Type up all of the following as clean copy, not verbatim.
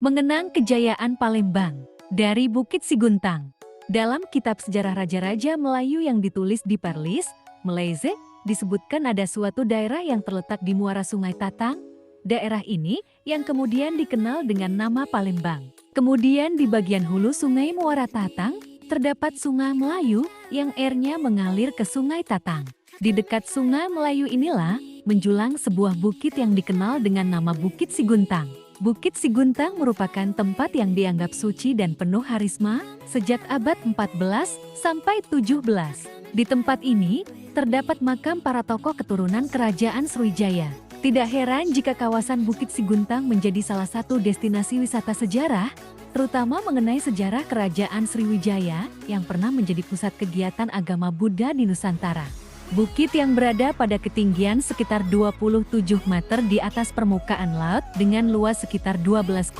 Mengenang Kejayaan Palembang dari Bukit Siguntang. Dalam kitab sejarah Raja-Raja Melayu yang ditulis di Perlis, Malaysia, disebutkan ada suatu daerah yang terletak di muara Sungai Tatang. Daerah ini yang kemudian dikenal dengan nama Palembang. Kemudian di bagian hulu Sungai Muara Tatang, terdapat Sungai Melayu yang airnya mengalir ke Sungai Tatang. Di dekat Sungai Melayu inilah menjulang sebuah bukit yang dikenal dengan nama Bukit Siguntang. Bukit Siguntang merupakan tempat yang dianggap suci dan penuh harisma sejak abad 14 sampai 17. Di tempat ini, terdapat makam para tokoh keturunan Kerajaan Sriwijaya. Tidak heran jika kawasan Bukit Siguntang menjadi salah satu destinasi wisata sejarah, terutama mengenai sejarah Kerajaan Sriwijaya yang pernah menjadi pusat kegiatan agama Buddha di Nusantara. Bukit yang berada pada ketinggian sekitar 27 meter di atas permukaan laut dengan luas sekitar 12,8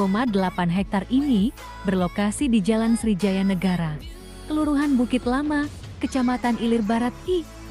hektar ini berlokasi di Jalan Sriwijaya Negara, Kelurahan Bukit Lama, Kecamatan Ilir Barat,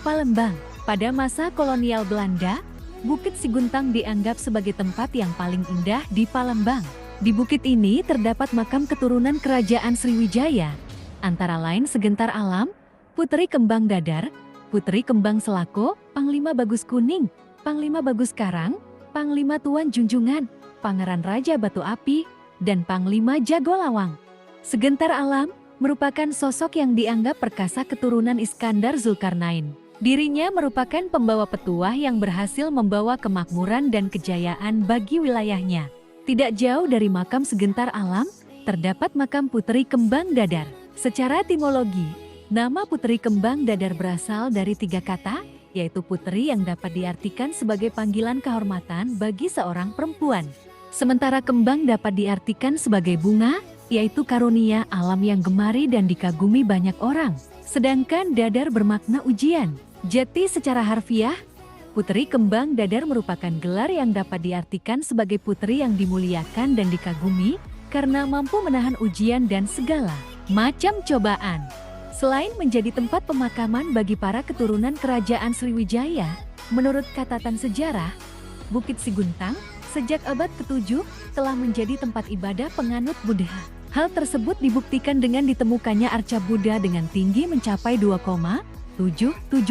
Palembang. Pada masa kolonial Belanda, Bukit Siguntang dianggap sebagai tempat yang paling indah di Palembang. Di bukit ini terdapat makam keturunan Kerajaan Sriwijaya, antara lain Segentar Alam, Putri Kembang Dadar, Putri Kembang Selako, Panglima Bagus Kuning, Panglima Bagus Karang, Panglima Tuan Junjungan, Pangeran Raja Batu Api, dan Panglima Jago Lawang. Segentar Alam merupakan sosok yang dianggap perkasa keturunan Iskandar Zulkarnain. Dirinya merupakan pembawa petuah yang berhasil membawa kemakmuran dan kejayaan bagi wilayahnya. Tidak jauh dari makam Segentar Alam, terdapat makam Putri Kembang Dadar. Secara etimologi, nama Putri Kembang Dadar berasal dari 3 kata, yaitu putri yang dapat diartikan sebagai panggilan kehormatan bagi seorang perempuan. Sementara kembang dapat diartikan sebagai bunga, yaitu karunia alam yang gemari dan dikagumi banyak orang. Sedangkan dadar bermakna ujian. Jadi secara harfiah, Putri Kembang Dadar merupakan gelar yang dapat diartikan sebagai putri yang dimuliakan dan dikagumi karena mampu menahan ujian dan segala macam cobaan. Selain menjadi tempat pemakaman bagi para keturunan Kerajaan Sriwijaya, menurut catatan sejarah, Bukit Siguntang sejak abad ke-7 telah menjadi tempat ibadah penganut Buddha. Hal tersebut dibuktikan dengan ditemukannya arca Buddha dengan tinggi mencapai 2,77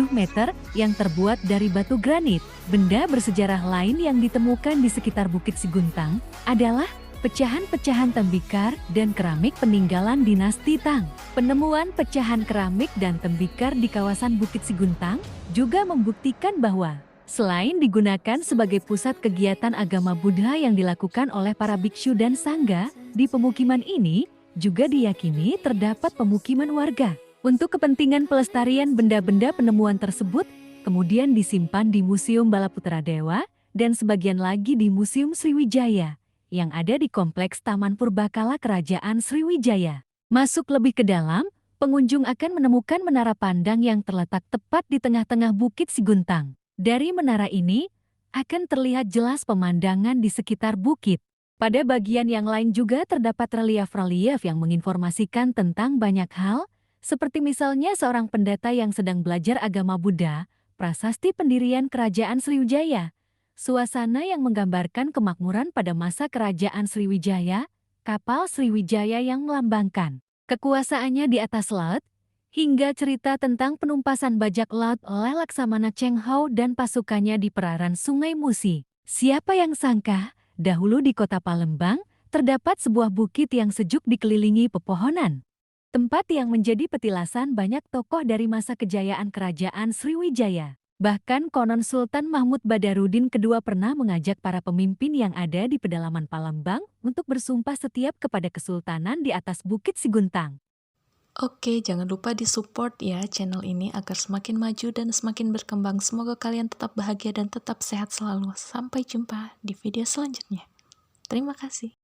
meter yang terbuat dari batu granit. Benda bersejarah lain yang ditemukan di sekitar Bukit Siguntang adalah pecahan-pecahan tembikar dan keramik peninggalan dinasti Tang. Penemuan pecahan keramik dan tembikar di kawasan Bukit Siguntang juga membuktikan bahwa selain digunakan sebagai pusat kegiatan agama Buddha yang dilakukan oleh para biksu dan sangga, di pemukiman ini juga diyakini terdapat pemukiman warga. Untuk kepentingan pelestarian benda-benda penemuan tersebut, kemudian disimpan di Museum Balaputra Dewa dan sebagian lagi di Museum Sriwijaya yang ada di Kompleks Taman Purbakala Kerajaan Sriwijaya. Masuk lebih ke dalam, pengunjung akan menemukan menara pandang yang terletak tepat di tengah-tengah Bukit Siguntang. Dari menara ini, akan terlihat jelas pemandangan di sekitar bukit. Pada bagian yang lain juga terdapat relief-relief yang menginformasikan tentang banyak hal, seperti misalnya seorang pendeta yang sedang belajar agama Buddha, prasasti pendirian Kerajaan Sriwijaya, suasana yang menggambarkan kemakmuran pada masa Kerajaan Sriwijaya, kapal Sriwijaya yang melambangkan kekuasaannya di atas laut, hingga cerita tentang penumpasan bajak laut oleh Laksamana Cheng Ho dan pasukannya di perairan Sungai Musi. Siapa yang sangka, dahulu di kota Palembang, terdapat sebuah bukit yang sejuk dikelilingi pepohonan. Tempat yang menjadi petilasan banyak tokoh dari masa kejayaan Kerajaan Sriwijaya. Bahkan konon Sultan Mahmud Badarudin II pernah mengajak para pemimpin yang ada di pedalaman Palembang untuk bersumpah setiap kepada kesultanan di atas Bukit Siguntang. Oke, jangan lupa di-support ya channel ini agar semakin maju dan semakin berkembang. Semoga kalian tetap bahagia dan tetap sehat selalu. Sampai jumpa di video selanjutnya. Terima kasih.